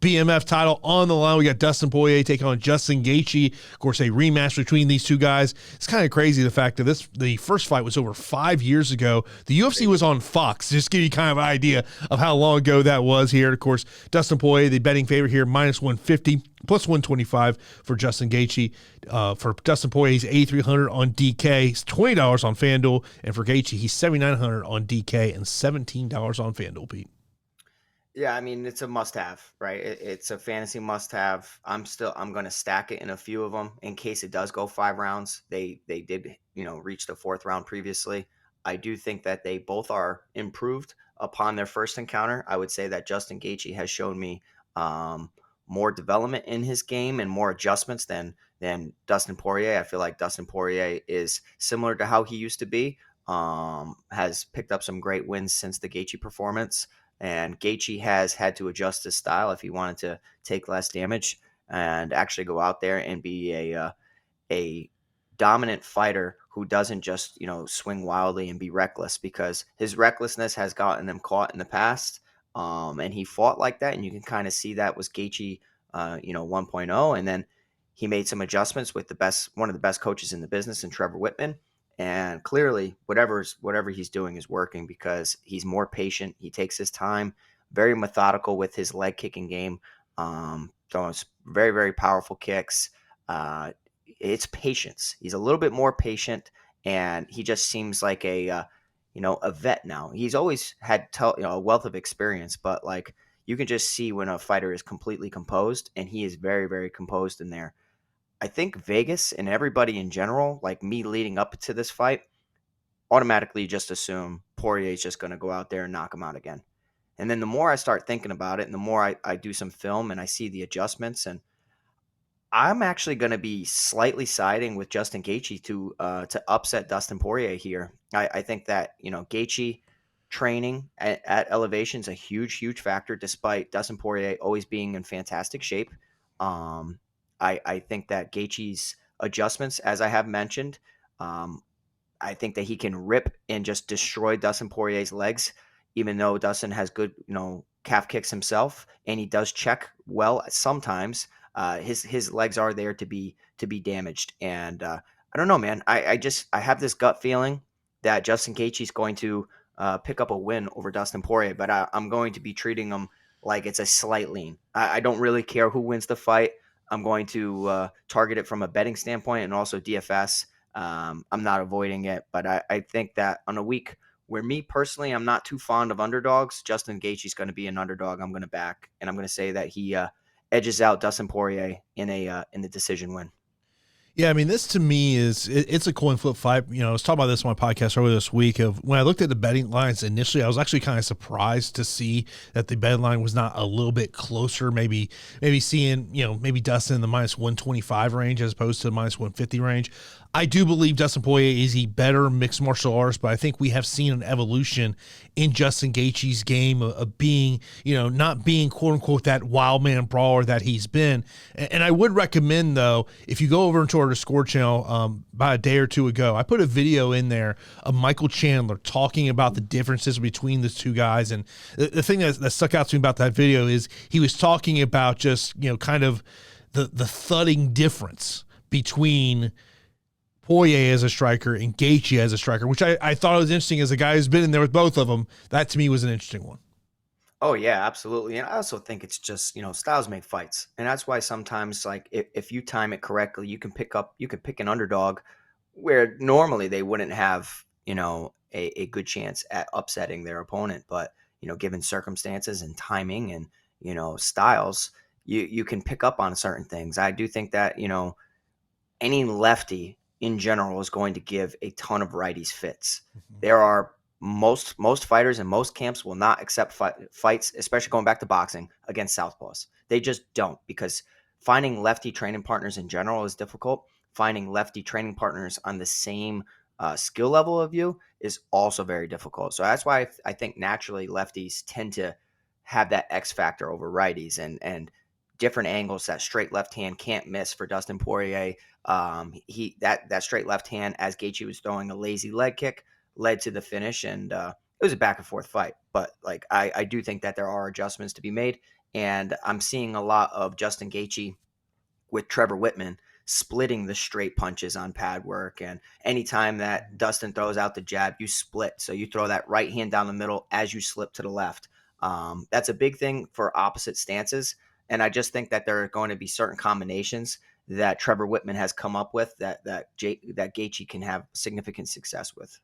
BMF title on the line. We got Dustin Poirier taking on Justin Gaethje. Of course, a rematch between these two guys. It's kind of crazy the fact that the first fight was over 5 years ago. The UFC was on Fox. Just give you kind of an idea of how long ago that was here. Of course, Dustin Poirier, the betting favorite here, -150, +125 for Justin Gaethje. For Dustin Poirier, he's 8,300 on DK, it's $20 on FanDuel, and for Gaethje, he's 7,900 on DK and $17 on FanDuel, Pete. Yeah, I mean, it's a must-have, right? It's a fantasy must-have. I'm going to stack it in a few of them in case it does go 5 rounds. They did, reach the 4th round previously. I do think that they both are improved upon their first encounter. I would say that Justin Gaethje has shown me more development in his game and more adjustments than Dustin Poirier. I feel like Dustin Poirier is similar to how he used to be. Has picked up some great wins since the Gaethje performance. And Gaethje has had to adjust his style if he wanted to take less damage and actually go out there and be a dominant fighter who doesn't just, swing wildly and be reckless, because his recklessness has gotten him caught in the past. And he fought like that. And you can kind of see that was Gaethje, 1.0. And then he made some adjustments with one of the best coaches in the business in 𝗕𝗏𝗵𝗵. And clearly, whatever he's doing is working because he's more patient. He takes his time, very methodical with his leg kicking game, throwing very, very powerful kicks. It's patience. He's a little bit more patient, and he just seems like a vet now. He's always had a wealth of experience, but like you can just see when a fighter is completely composed, and he is very, very composed in there. I think Vegas and everybody in general, like me leading up to this fight, automatically just assume Poirier is just going to go out there and knock him out again. And then the more I start thinking about it and the more I do some film and I see the adjustments, and I'm actually going to be slightly siding with Justin Gaethje to upset Dustin Poirier here. I think that, Gaethje training at elevation is a huge, huge factor, despite Dustin Poirier always being in fantastic shape. I think that Gaethje's adjustments, as I have mentioned, I think that he can rip and just destroy Dustin Poirier's legs, even though Dustin has good, calf kicks himself, and he does check well sometimes. His legs are there to be damaged, and I don't know, man. I have this gut feeling that Justin Gaethje is going to pick up a win over Dustin Poirier, but I'm going to be treating him like it's a slight lean. I don't really care who wins the fight. I'm going to target it from a betting standpoint and also DFS. I'm not avoiding it, but I think that on a week where me personally, I'm not too fond of underdogs, Justin Gaethje is going to be an underdog I'm going to back, and I'm going to say that he edges out Dustin Poirier in the decision win. Yeah, I mean, this to me it's a coin flip fight. I was talking about this on my podcast earlier this week. Of when I looked at the betting lines initially, I was actually kind of surprised to see that the betting line was not a little bit closer. Maybe seeing maybe Dustin in the -125 range as opposed to the -150 range. I do believe Dustin Poirier is a better mixed martial artist, but I think we have seen an evolution in Justin Gaethje's game of being, not being quote unquote that wild man brawler that he's been. And I would recommend, though, if you go over into our Discord channel about a day or two ago, I put a video in there of Michael Chandler talking about the differences between the two guys. And the thing that stuck out to me about that video is he was talking about just, kind of the thudding difference between Poirier as a striker and Gaethje as a striker, which I thought was interesting as a guy who's been in there with both of them. That to me was an interesting one. Oh yeah, absolutely. And I also think it's just, styles make fights. And that's why sometimes, like, if you time it correctly, you can pick an underdog where normally they wouldn't have, a good chance at upsetting their opponent. But, given circumstances and timing and, styles, you can pick up on certain things. I do think that, any lefty in general is going to give a ton of righties fits. Mm-hmm. There are most fighters in most camps will not accept fights, especially going back to boxing, against southpaws. They just don't, because finding lefty training partners in general is difficult. Finding lefty training partners on the same skill level of you is also very difficult. So that's why I think naturally lefties tend to have that X factor over righties, and different angles. That straight left hand can't miss for Dustin Poirier. That straight left hand, as Gaethje was throwing a lazy leg kick, led to the finish, and it was a back and forth fight. But like I do think that there are adjustments to be made, And I'm seeing a lot of Justin Gaethje with Trevor Whitman splitting the straight punches on pad work. And anytime that Dustin throws out the jab, you split. So you throw that right hand down the middle as you slip to the left. That's a big thing for opposite stances. And I just think that there are going to be certain combinations that Trevor Whitman has come up with that Gaethje can have significant success with.